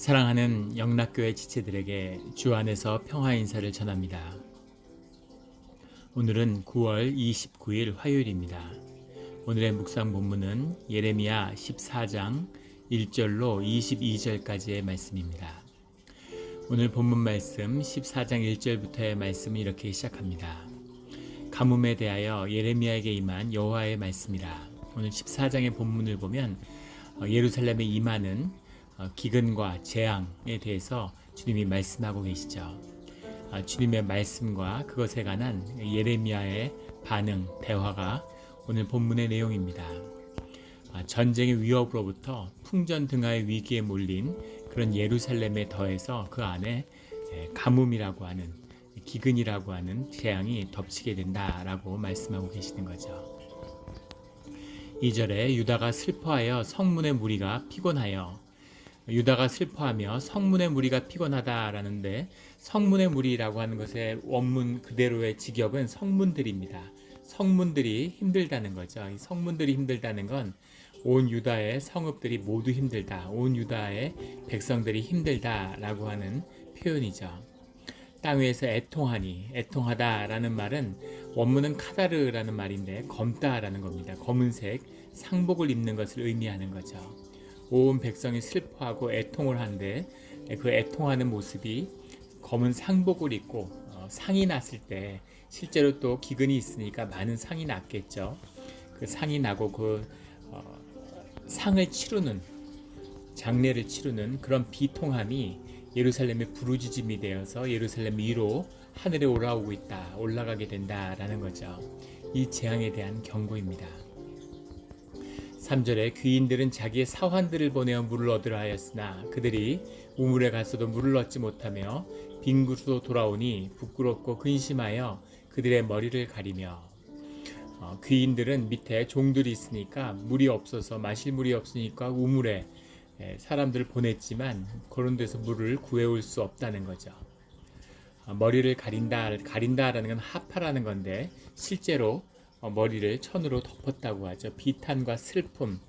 사랑하는 영락교회 지체들에게 주 안에서 평화 인사를 전합니다. 오늘은 9월 29일 화요일입니다. 오늘의 묵상 본문은 예레미야 14장 1절로 22절까지의 말씀입니다. 오늘 본문 말씀 14장 1절부터의 말씀은 이렇게 시작합니다. 가뭄에 대하여 예레미야에게 임한 여호와의 말씀이라. 오늘 14장의 본문을 보면 예루살렘에 임하는 기근과 재앙에 대해서 주님이 말씀하고 계시죠. 주님의 말씀과 그것에 관한 예레미야의 반응, 대화가 오늘 본문의 내용입니다. 전쟁의 위협으로부터 풍전등화의 위기에 몰린 그런 예루살렘에 더해서 그 안에 가뭄이라고 하는, 기근이라고 하는 재앙이 덮치게 된다라고 말씀하고 계시는 거죠. 2절에 유다가 슬퍼하여 성문의 무리가 피곤하여, 유다가 슬퍼하며 성문의 무리가 피곤하다라는데, 성문의 무리라고 하는 것의 원문 그대로의 직역은 성문들입니다. 성문들이 힘들다는 거죠. 이 성문들이 힘들다는 건 온 유다의 성읍들이 모두 힘들다, 온 유다의 백성들이 힘들다라고 하는 표현이죠. 땅 위에서 애통하니, 애통하다라는 말은 원문은 카다르라는 말인데 검다라는 겁니다. 검은색 상복을 입는 것을 의미하는 거죠. 온 백성이 슬퍼하고 애통을 하는데 그 애통하는 모습이 검은 상복을 입고 상이 났을 때, 실제로 또 기근이 있으니까 많은 상이 났겠죠. 그 상이 나고 그 상을 치르는, 장례를 치르는 그런 비통함이 예루살렘의 부르짖음이 되어서 예루살렘 위로 하늘에 올라오고 있다, 올라가게 된다라는 거죠. 이 재앙에 대한 경고입니다. 3절에 귀인들은 자기의 사환들을 보내어 물을 얻으려 하였으나 그들이 우물에 갔어도 물을 얻지 못하며 빈 그릇으로 돌아오니 부끄럽고 근심하여 그들의 머리를 가리며, 귀인들은 밑에 종들이 있으니까 물이 없어서, 마실 물이 없으니까 우물에 사람들을 보냈지만 그런 데서 물을 구해올 수 없다는 거죠. 머리를 가린다라는 건 하파라는 건데, 실제로 머리를 천으로 덮었다고 하죠. 비탄과 슬픔,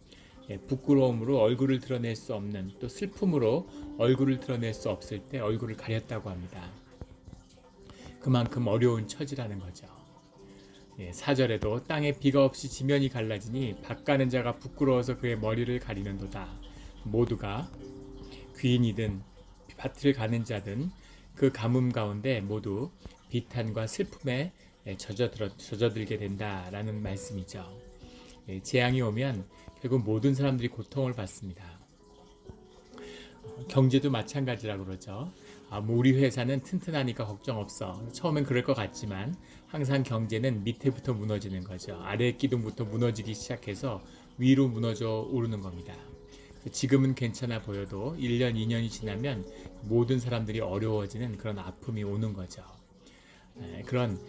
부끄러움으로 얼굴을 드러낼 수 없는, 또 슬픔으로 얼굴을 드러낼 수 없을 때 얼굴을 가렸다고 합니다. 그만큼 어려운 처지라는 거죠. 4절에도 땅에 비가 없이 지면이 갈라지니 밭 가는 자가 부끄러워서 그의 머리를 가리는도다. 모두가 귀인이든 밭을 가는 자든 그 가뭄 가운데 모두 비탄과 슬픔에 젖어들게 된다라는 말씀이죠. 재앙이 오면 결국 모든 사람들이 고통을 받습니다. 경제도 마찬가지라고 그러죠. 우리 회사는 튼튼하니까 걱정 없어. 처음엔 그럴 것 같지만 항상 경제는 밑에부터 무너지는 거죠. 아래 기둥부터 무너지기 시작해서 위로 무너져 오르는 겁니다. 지금은 괜찮아 보여도 1년, 2년이 지나면 모든 사람들이 어려워지는 그런 아픔이 오는 거죠. 그런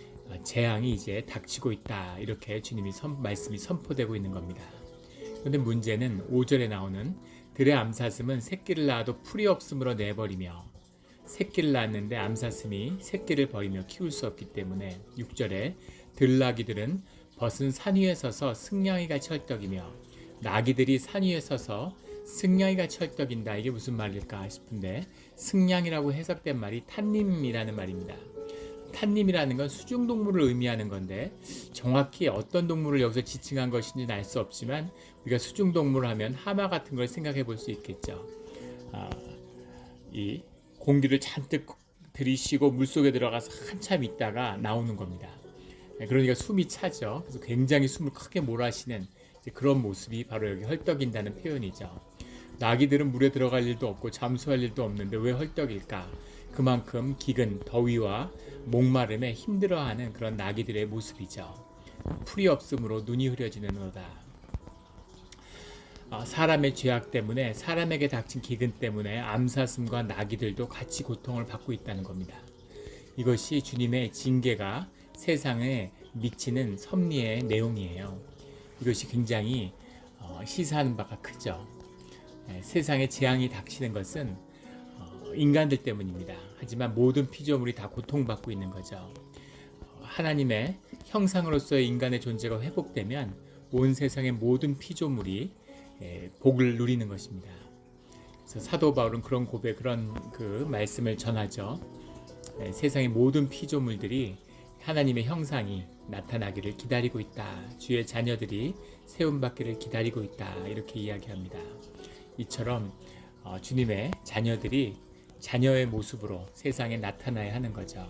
재앙이 이제 닥치고 있다, 이렇게 주님이 말씀이 선포되고 있는 겁니다. 그런데 문제는 5절에 나오는 들의 암사슴은 새끼를 낳아도 풀이 없으므로 내버리며, 새끼를 낳았는데 암사슴이 새끼를 버리며 키울 수 없기 때문에 6절에 들나귀들은 벗은 산 위에 서서 승냥이가 철떡이며, 나귀들이 산 위에 서서 승냥이가 철떡인다. 이게 무슨 말일까 싶은데, 승냥이라고 해석된 말이 탄님이라는 말입니다. 탄님이라는 건 수중동물을 의미하는 건데, 정확히 어떤 동물을 여기서 지칭한 것인지는 알 수 없지만 우리가 수중동물 하면 하마 같은 걸 생각해 볼 수 있겠죠. 이 공기를 잔뜩 들이쉬고 물속에 들어가서 한참 있다가 나오는 겁니다. 그러니까 숨이 차죠. 그래서 굉장히 숨을 크게 몰아쉬는 그런 모습이 바로 여기 헐떡인다는 표현이죠. 나귀들은 물에 들어갈 일도 없고 잠수할 일도 없는데 왜 헐떡일까? 그만큼 기근, 더위와 목마름에 힘들어하는 그런 나귀들의 모습이죠. 풀이 없으므로 눈이 흐려지는도다. 사람의 죄악 때문에, 사람에게 닥친 기근 때문에 암사슴과 나귀들도 같이 고통을 받고 있다는 겁니다. 이것이 주님의 징계가 세상에 미치는 섭리의 내용이에요. 이것이 굉장히 시사하는 바가 크죠. 세상에 재앙이 닥치는 것은 인간들 때문입니다. 하지만 모든 피조물이 다 고통받고 있는 거죠. 하나님의 형상으로서의 인간의 존재가 회복되면 온 세상의 모든 피조물이 복을 누리는 것입니다. 그래서 사도 바울은 그런 그 말씀을 전하죠. 세상의 모든 피조물들이 하나님의 형상이 나타나기를 기다리고 있다. 주의 자녀들이 세움받기를 기다리고 있다. 이렇게 이야기합니다. 이처럼 주님의 자녀들이 자녀의 모습으로 세상에 나타나야 하는 거죠.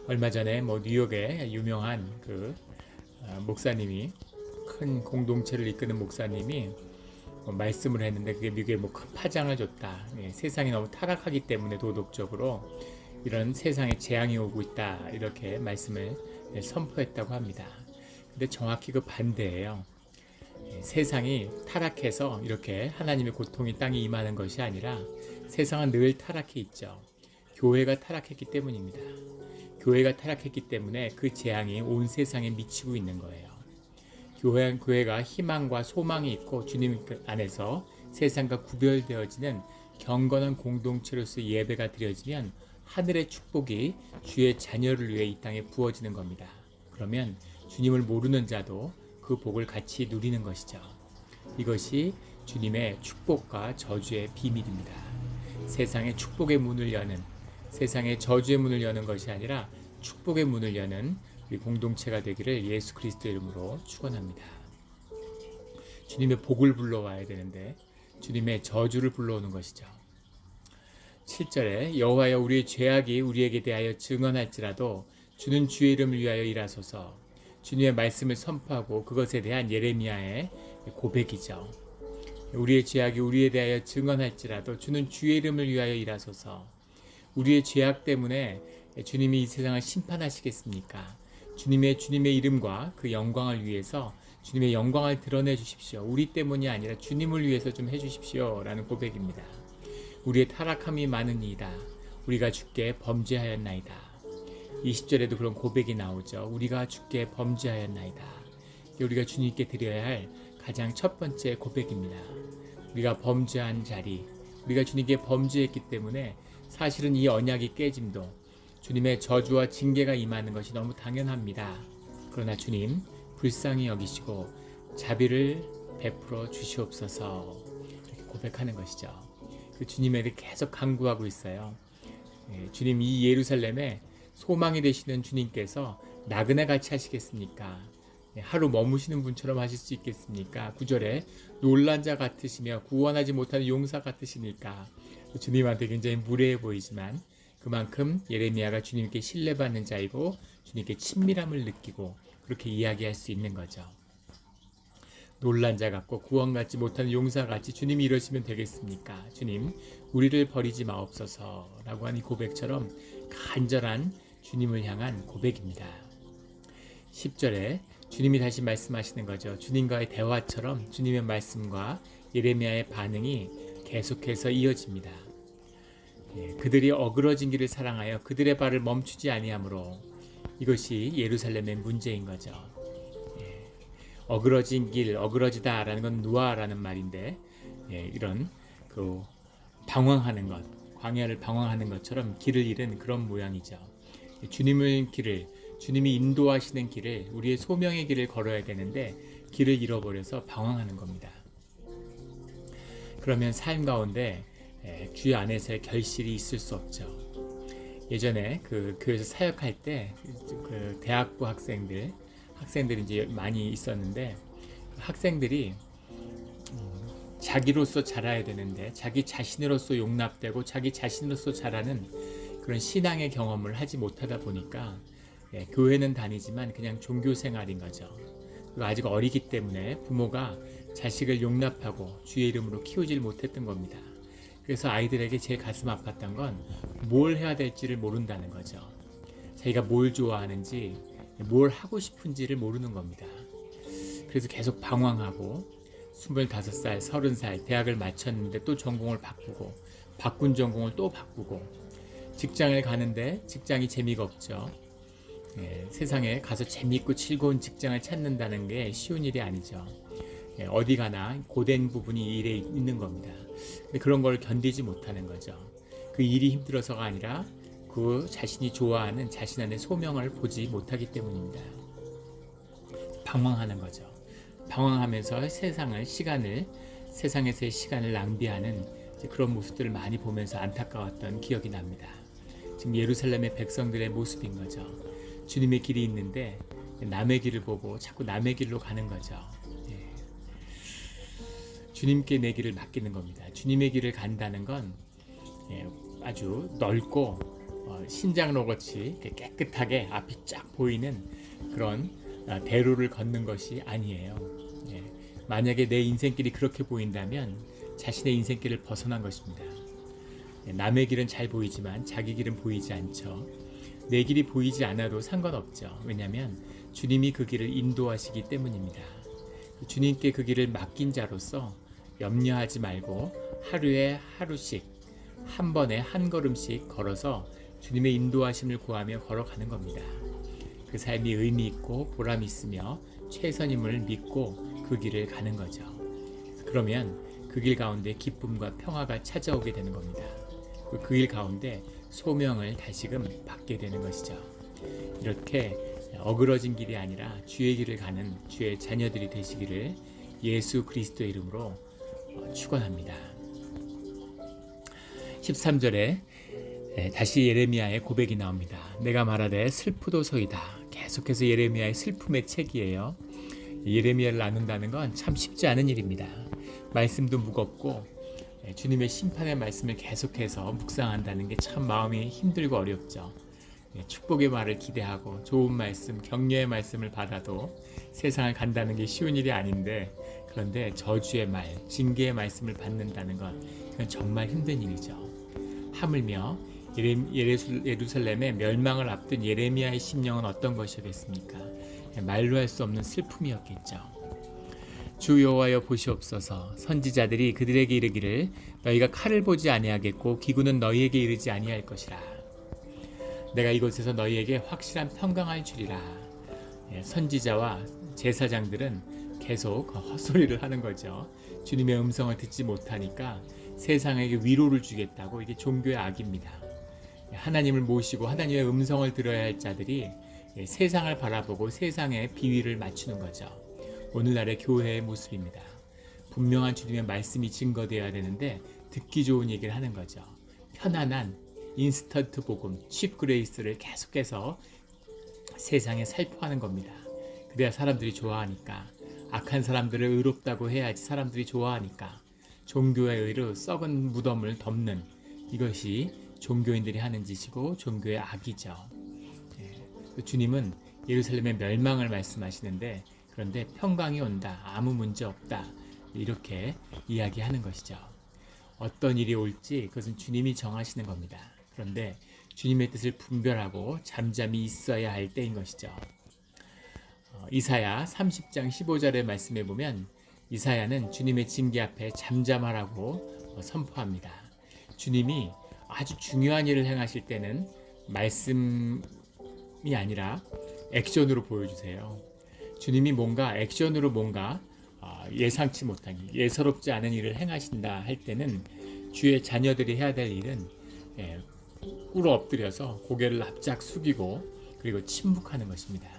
얼마 전에 뉴욕의 유명한 목사님이, 큰 공동체를 이끄는 목사님이 말씀을 했는데, 그게 미국에 큰 파장을 줬다. 세상이 너무 타락하기 때문에 도덕적으로 이런 세상에 재앙이 오고 있다. 이렇게 말씀을 선포했다고 합니다. 근데 정확히 그 반대예요. 세상이 타락해서 이렇게 하나님의 고통이 땅에 임하는 것이 아니라 세상은 늘 타락해 있죠. 교회가 타락했기 때문입니다. 교회가 타락했기 때문에 그 재앙이 온 세상에 미치고 있는 거예요. 교회가 희망과 소망이 있고 주님 안에서 세상과 구별되어지는 경건한 공동체로서 예배가 드려지면 하늘의 축복이 주의 자녀를 위해 이 땅에 부어지는 겁니다. 그러면 주님을 모르는 자도 그 복을 같이 누리는 것이죠. 이것이 주님의 축복과 저주의 비밀입니다. 세상의 축복의 문을 여는, 세상의 저주의 문을 여는 것이 아니라 축복의 문을 여는 우리 공동체가 되기를 예수 그리스도 이름으로 축원합니다. 주님의 복을 불러와야 되는데 주님의 저주를 불러오는 것이죠. 7절에 여호와여 우리의 죄악이 우리에게 대하여 증언할지라도 주는 주의 이름을 위하여 일하소서. 주님의 말씀을 선포하고 그것에 대한 예레미야의 고백이죠. 우리의 죄악이 우리에 대하여 증언할지라도 주는 주의 이름을 위하여 일하소서. 우리의 죄악 때문에 주님이 이 세상을 심판하시겠습니까? 주님의 이름과 그 영광을 위해서 주님의 영광을 드러내 주십시오. 우리 때문이 아니라 주님을 위해서 좀 해주십시오. 라는 고백입니다. 우리의 타락함이 많으니이다. 우리가 주께 범죄하였나이다. 20절에도 그런 고백이 나오죠. 우리가 주께 범죄하였나이다. 우리가 주님께 드려야 할 가장 첫 번째 고백입니다. 우리가 범죄한 자리, 우리가 주님께 범죄했기 때문에 사실은 이 언약이 깨짐도 주님의 저주와 징계가 임하는 것이 너무 당연합니다. 그러나 주님 불쌍히 여기시고 자비를 베풀어 주시옵소서. 이렇게 고백하는 것이죠. 그 주님에게 계속 간구하고 있어요. 주님, 이 예루살렘에 소망이 되시는 주님께서 나그네 같이 하시겠습니까? 하루 머무시는 분처럼 하실 수 있겠습니까? 9절에 놀란 자 같으시며 구원하지 못하는 용사 같으시니까. 주님한테 굉장히 무례해 보이지만 그만큼 예레미야가 주님께 신뢰받는 자이고 주님께 친밀함을 느끼고 그렇게 이야기할 수 있는 거죠. 놀란 자 같고 구원받지 못하는 용사 같이 주님이 이러시면 되겠습니까? 주님, 우리를 버리지 마옵소서 라고 하는 이 고백처럼 간절한 주님을 향한 고백입니다. 10절에 주님이 다시 말씀하시는 거죠. 주님과의 대화처럼 주님의 말씀과 예레미야의 반응이 계속해서 이어집니다. 그들이 어그러진 길을 사랑하여 그들의 발을 멈추지 아니하므로, 이것이 예루살렘의 문제인 거죠. 어그러진 길, 어그러지다라는 건 누아라는 말인데, 이런 방황하는 것, 광야를 방황하는 것처럼 길을 잃은 그런 모양이죠. 주님이 인도하시는 길을, 우리의 소명의 길을 걸어야 되는데 길을 잃어버려서 방황하는 겁니다. 그러면 삶 가운데 주 안에서의 결실이 있을 수 없죠. 예전에 그 교회에서 사역할 때 그 대학부 학생들이 이제 많이 있었는데, 학생들이 자기로서 자라야 되는데 자기 자신으로서 용납되고 자기 자신으로서 자라는 그런 신앙의 경험을 하지 못하다 보니까 교회는 다니지만 그냥 종교 생활인 거죠. 아직 어리기 때문에 부모가 자식을 용납하고 주의 이름으로 키우질 못했던 겁니다. 그래서 아이들에게 제일 가슴 아팠던 건 뭘 해야 될지를 모른다는 거죠. 자기가 뭘 좋아하는지, 뭘 하고 싶은지를 모르는 겁니다. 그래서 계속 방황하고 25살, 30살 대학을 마쳤는데 또 전공을 바꾸고, 바꾼 전공을 또 바꾸고, 직장을 가는데 직장이 재미가 없죠. 세상에 가서 재미있고 즐거운 직장을 찾는다는 게 쉬운 일이 아니죠. 어디 가나 고된 부분이 이 일에 있는 겁니다. 근데 그런 걸 견디지 못하는 거죠. 그 일이 힘들어서가 아니라 그 자신이 좋아하는 자신 안의 소명을 보지 못하기 때문입니다. 방황하는 거죠. 방황하면서 시간을 세상에서의 시간을 낭비하는 그런 모습들을 많이 보면서 안타까웠던 기억이 납니다. 지금 예루살렘의 백성들의 모습인 거죠. 주님의 길이 있는데 남의 길을 보고 자꾸 남의 길로 가는 거죠. 예. 주님께 내 길을 맡기는 겁니다. 주님의 길을 간다는 건 아주 넓고 신장로 같이 깨끗하게 앞이 쫙 보이는 그런 대로를 걷는 것이 아니에요. 예. 만약에 내 인생길이 그렇게 보인다면 자신의 인생길을 벗어난 것입니다. 남의 길은 잘 보이지만 자기 길은 보이지 않죠. 내 길이 보이지 않아도 상관없죠. 왜냐하면 주님이 그 길을 인도하시기 때문입니다. 주님께 그 길을 맡긴 자로서 염려하지 말고 하루에 하루씩 한 번에 한 걸음씩 걸어서 주님의 인도하심을 구하며 걸어가는 겁니다. 그 삶이 의미 있고 보람 있으며 최선임을 믿고 그 길을 가는 거죠. 그러면 그 길 가운데 기쁨과 평화가 찾아오게 되는 겁니다. 그 길 가운데 소명을 다시금 받게 되는 것이죠. 이렇게 어그러진 길이 아니라 주의 길을 가는 주의 자녀들이 되시기를 예수 그리스도의 이름으로 축원합니다. 13절에 다시 예레미야의 고백이 나옵니다. 내가 말하되 슬프도소이다. 계속해서 예레미야의 슬픔의 책이에요. 예레미야를 나눈다는 건 참 쉽지 않은 일입니다. 말씀도 무겁고 주님의 심판의 말씀을 계속해서 묵상한다는 게 참 마음이 힘들고 어렵죠. 축복의 말을 기대하고 좋은 말씀, 격려의 말씀을 받아도 세상을 간다는 게 쉬운 일이 아닌데, 그런데 저주의 말, 징계의 말씀을 받는다는 건 그건 정말 힘든 일이죠. 하물며 예루살렘의 멸망을 앞둔 예레미야의 심령은 어떤 것이겠습니까? 말로 할 수 없는 슬픔이었겠죠. 주 여호와여 보시옵소서. 선지자들이 그들에게 이르기를 너희가 칼을 보지 아니하겠고 기구는 너희에게 이르지 아니할 것이라. 내가 이곳에서 너희에게 확실한 평강을 주리라. 선지자와 제사장들은 계속 헛소리를 하는 거죠. 주님의 음성을 듣지 못하니까 세상에게 위로를 주겠다고. 이게 종교의 악입니다. 하나님을 모시고 하나님의 음성을 들어야 할 자들이 세상을 바라보고 세상에 비위를 맞추는 거죠. 오늘날의 교회의 모습입니다. 분명한 주님의 말씀이 증거되어야 되는데 듣기 좋은 얘기를 하는 거죠. 편안한 인스턴트 복음, 칩 그레이스를 계속해서 세상에 살포하는 겁니다. 그래야 사람들이 좋아하니까. 악한 사람들을 의롭다고 해야지 사람들이 좋아하니까. 종교의 의로 썩은 무덤을 덮는, 이것이 종교인들이 하는 짓이고 종교의 악이죠. 주님은 예루살렘의 멸망을 말씀하시는데, 그런데 평강이 온다, 아무 문제 없다, 이렇게 이야기하는 것이죠. 어떤 일이 올지 그것은 주님이 정하시는 겁니다. 그런데 주님의 뜻을 분별하고 잠잠히 있어야 할 때인 것이죠. 이사야 30장 15절의 말씀에 보면 이사야는 주님의 징계 앞에 잠잠하라고 선포합니다. 주님이 아주 중요한 일을 행하실 때는 말씀이 아니라 액션으로 보여주세요. 주님이 뭔가 액션으로 뭔가 예상치 못한, 예사롭지 않은 일을 행하신다 할 때는 주의 자녀들이 해야 될 일은 꿇어 엎드려서 고개를 납작 숙이고 그리고 침묵하는 것입니다.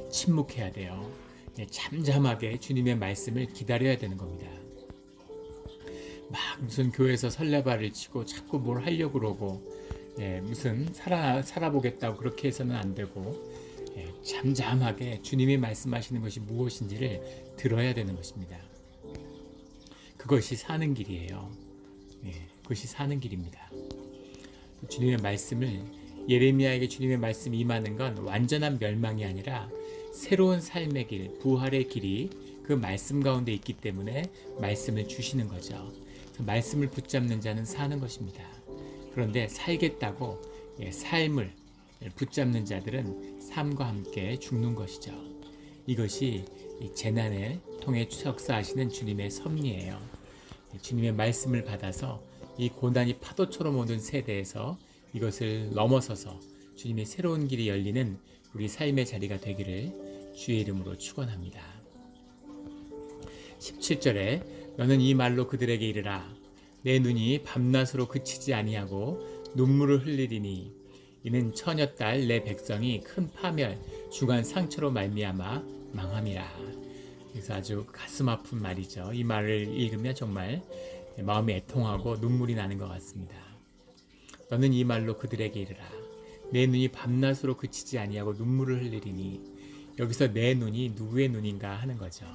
침묵해야 돼요. 잠잠하게 주님의 말씀을 기다려야 되는 겁니다. 막 무슨 교회에서 설레발을 치고 자꾸 뭘 하려고 그러고 무슨 살아보겠다고 그렇게 해서는 안 되고 잠잠하게 주님이 말씀하시는 것이 무엇인지를 들어야 되는 것입니다. 그것이 사는 길이에요. 그것이 사는 길입니다. 주님의 말씀을, 예레미야에게 주님의 말씀이 임하는 건 완전한 멸망이 아니라 새로운 삶의 길, 부활의 길이 그 말씀 가운데 있기 때문에 말씀을 주시는 거죠. 그 말씀을 붙잡는 자는 사는 것입니다. 그런데 살겠다고 삶을 붙잡는 자들은 삶과 함께 죽는 것이죠. 이것이 재난을 통해 역사하시는 주님의 섭리예요. 주님의 말씀을 받아서 이 고난이 파도처럼 오는 세대에서 이것을 넘어서서 주님의 새로운 길이 열리는 우리 삶의 자리가 되기를 주의 이름으로 축원합니다. 17절에 너는 이 말로 그들에게 이르라. 내 눈이 밤낮으로 그치지 아니하고 눈물을 흘리리니 이는 처녀딸 내 백성이 큰 파멸 중한 상처로 말미암아 망함이라. 그래서 아주 가슴 아픈 말이죠. 이 말을 읽으면 정말 마음이 애통하고 눈물이 나는 것 같습니다. 너는 이 말로 그들에게 이르라. 내 눈이 밤낮으로 그치지 아니하고 눈물을 흘리리니. 여기서 내 눈이 누구의 눈인가 하는 거죠.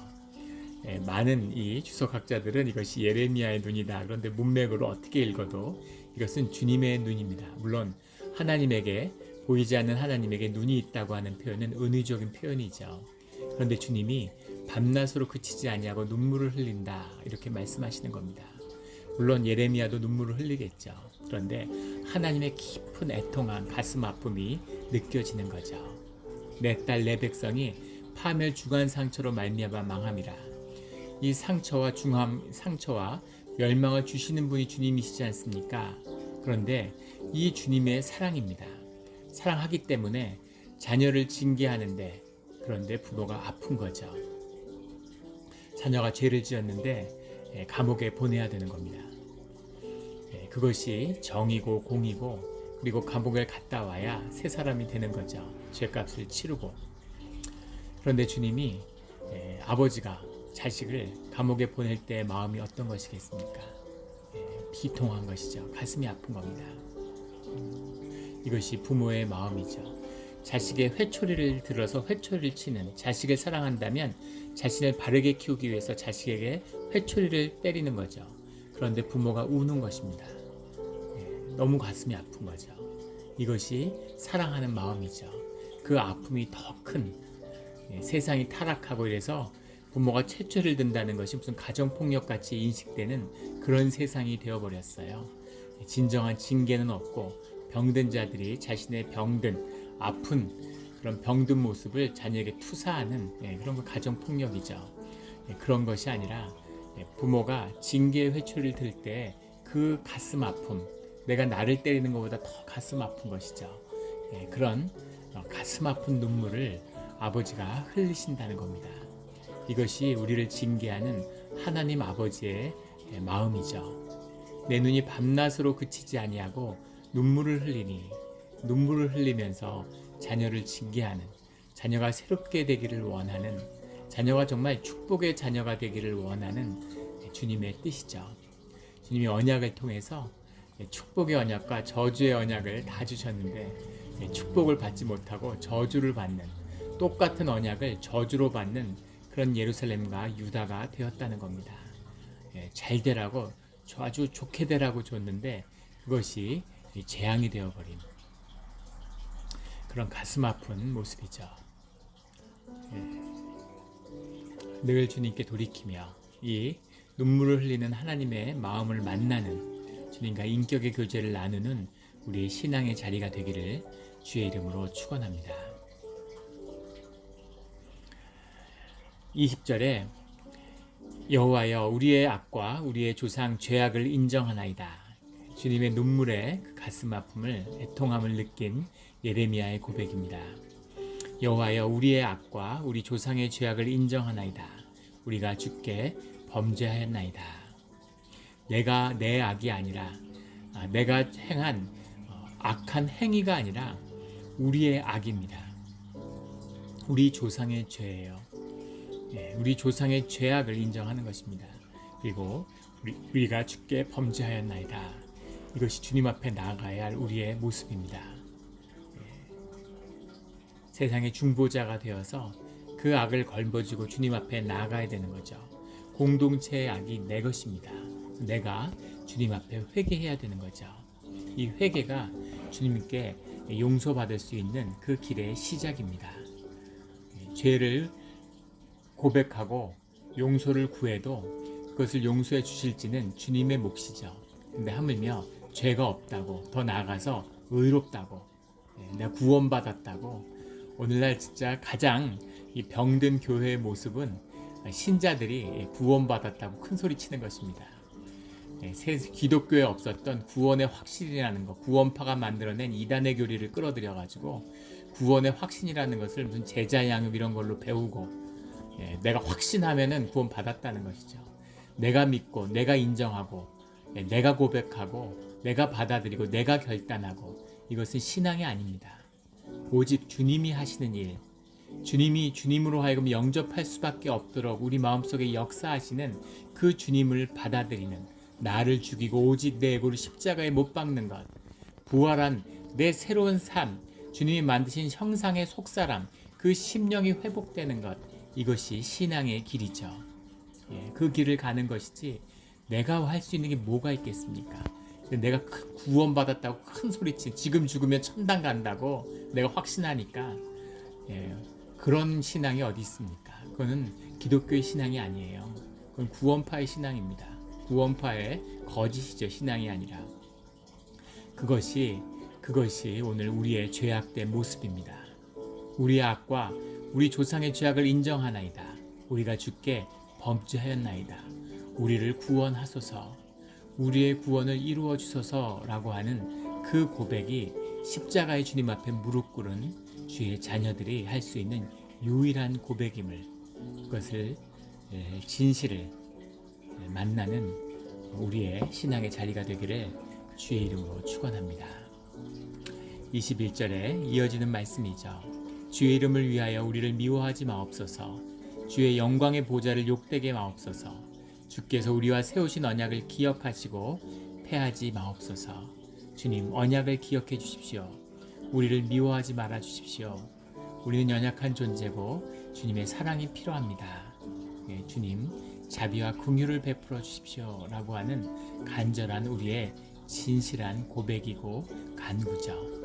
많은 이 주석학자들은 이것이 예레미야의 눈이다. 그런데 문맥으로 어떻게 읽어도 이것은 주님의 눈입니다. 물론 하나님에게 보이지 않는 하나님에게 눈이 있다고 하는 표현은 은유적인 표현이죠. 그런데 주님이 밤낮으로 그치지 아니하고 눈물을 흘린다 이렇게 말씀하시는 겁니다. 물론 예레미야도 눈물을 흘리겠죠. 그런데 하나님의 깊은 애통한 가슴 아픔이 느껴지는 거죠. 내 딸 내 백성이 파멸 중한 상처로 말미암아 망함이라. 이 상처와 상처와 멸망을 주시는 분이 주님이시지 않습니까? 그런데 이 주님의 사랑입니다. 사랑하기 때문에 자녀를 징계하는데, 그런데 부모가 아픈 거죠. 자녀가 죄를 지었는데 감옥에 보내야 되는 겁니다. 그것이 정이고 공이고, 그리고 감옥에 갔다 와야 새 사람이 되는 거죠. 죄값을 치르고. 그런데 주님이 아버지가 자식을 감옥에 보낼 때 마음이 어떤 것이겠습니까? 비통한 것이죠. 가슴이 아픈 겁니다. 이것이 부모의 마음이죠. 자식의 회초리를 들어서 회초리를 치는, 자식을 사랑한다면 자신을 바르게 키우기 위해서 자식에게 회초리를 때리는 거죠. 그런데 부모가 우는 것입니다. 너무 가슴이 아픈 거죠. 이것이 사랑하는 마음이죠. 그 아픔이 더 큰, 세상이 타락하고 이래서 부모가 채초를 든다는 것이 무슨 가정폭력같이 인식되는 그런 세상이 되어버렸어요. 진정한 징계는 없고 병든 자들이 자신의 병든 아픈 그런 병든 모습을 자녀에게 투사하는 그런 거 가정폭력이죠. 그런 것이 아니라 부모가 징계의 회초리를 들 때 그 가슴 아픔, 내가 나를 때리는 것보다 더 가슴 아픈 것이죠. 그런 가슴 아픈 눈물을 아버지가 흘리신다는 겁니다. 이것이 우리를 징계하는 하나님 아버지의 마음이죠. 내 눈이 밤낮으로 그치지 아니하고 눈물을 흘리니, 눈물을 흘리면서 자녀를 징계하는, 자녀가 새롭게 되기를 원하는, 자녀가 정말 축복의 자녀가 되기를 원하는 주님의 뜻이죠. 주님이 언약을 통해서 축복의 언약과 저주의 언약을 다 주셨는데 축복을 받지 못하고 저주를 받는, 똑같은 언약을 저주로 받는 그런 예루살렘과 유다가 되었다는 겁니다. 잘 되라고, 아주 좋게 되라고 줬는데 그것이 재앙이 되어버린 그런 가슴 아픈 모습이죠. 늘 주님께 돌이키며 이 눈물을 흘리는 하나님의 마음을 만나는, 주님과 인격의 교제를 나누는 우리의 신앙의 자리가 되기를 주의 이름으로 축원합니다. 20절에 여호와여 우리의 악과 우리의 조상 죄악을 인정하나이다. 주님의 눈물에 그 가슴 아픔을, 애통함을 느낀 예레미야의 고백입니다. 여호와여 우리의 악과 우리 조상의 죄악을 인정하나이다. 우리가 주께 범죄하였나이다. 내가 내 악이 아니라, 내가 행한 악한 행위가 아니라 우리의 악입니다. 우리 조상의 죄예요. 우리 조상의 죄악을 인정하는 것입니다. 그리고 우리가 주께 범죄하였나이다. 이것이 주님 앞에 나아가야 할 우리의 모습입니다. 세상의 중보자가 되어서 그 악을 걸머쥐고 주님 앞에 나아가야 되는 거죠. 공동체의 악이 내 것입니다. 내가 주님 앞에 회개해야 되는 거죠. 이 회개가 주님께 용서받을 수 있는 그 길의 시작입니다. 죄를 고백하고 용서를 구해도 그것을 용서해 주실지는 주님의 몫이죠. 근데 하물며 죄가 없다고, 더 나아가서 의롭다고, 내가 구원받았다고, 오늘날 진짜 가장 이 병든 교회의 모습은 신자들이 구원받았다고 큰 소리 치는 것입니다. 기독교에 없었던 구원의 확신이라는 것, 구원파가 만들어낸 이단의 교리를 끌어들여가지고 구원의 확신이라는 것을 무슨 제자 양육 이런 걸로 배우고, 내가 확신하면은 구원 받았다는 것이죠. 내가 믿고, 내가 인정하고, 내가 고백하고, 내가 받아들이고, 내가 결단하고, 이것은 신앙이 아닙니다. 오직 주님이 하시는 일, 주님이 주님으로 하여금 영접할 수밖에 없도록 우리 마음속에 역사하시는 그 주님을 받아들이는, 나를 죽이고 오직 내 에고를 십자가에 못 박는 것, 부활한 내 새로운 삶, 주님이 만드신 형상의 속사람, 그 심령이 회복되는 것, 이것이 신앙의 길이죠. 그 길을 가는 것이지 내가 할 수 있는 게 뭐가 있겠습니까? 내가 구원받았다고 큰 소리치, 지금 죽으면 천당 간다고 내가 확신하니까, 그런 신앙이 어디 있습니까? 그거는 기독교의 신앙이 아니에요. 그건 구원파의 신앙입니다. 구원파의 거짓이죠. 신앙이 아니라. 그것이 오늘 우리의 죄악된 모습입니다. 우리의 악과 우리 조상의 죄악을 인정하나이다. 우리가 주께 범죄하였나이다. 우리를 구원하소서, 우리의 구원을 이루어 주소서라고 하는 그 고백이 십자가의 주님 앞에 무릎 꿇은 주의 자녀들이 할 수 있는 유일한 고백임을, 그것을 진실을 만나는 우리의 신앙의 자리가 되기를 주의 이름으로 축원합니다. 21절에 이어지는 말씀이죠. 주의 이름을 위하여 우리를 미워하지 마옵소서. 주의 영광의 보좌를 욕되게 마옵소서. 주께서 우리와 세우신 언약을 기억하시고 패하지 마옵소서. 주님, 언약을 기억해 주십시오. 우리를 미워하지 말아 주십시오. 우리는 연약한 존재고 주님의 사랑이 필요합니다. 주님, 자비와 긍휼을 베풀어 주십시오 라고 하는 간절한 우리의 진실한 고백이고 간구죠.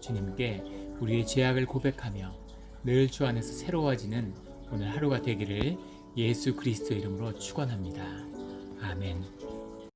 주님께 우리의 죄악을 고백하며 늘 주 안에서 새로워지는 오늘 하루가 되기를 예수 그리스도 이름으로 축원합니다. 아멘.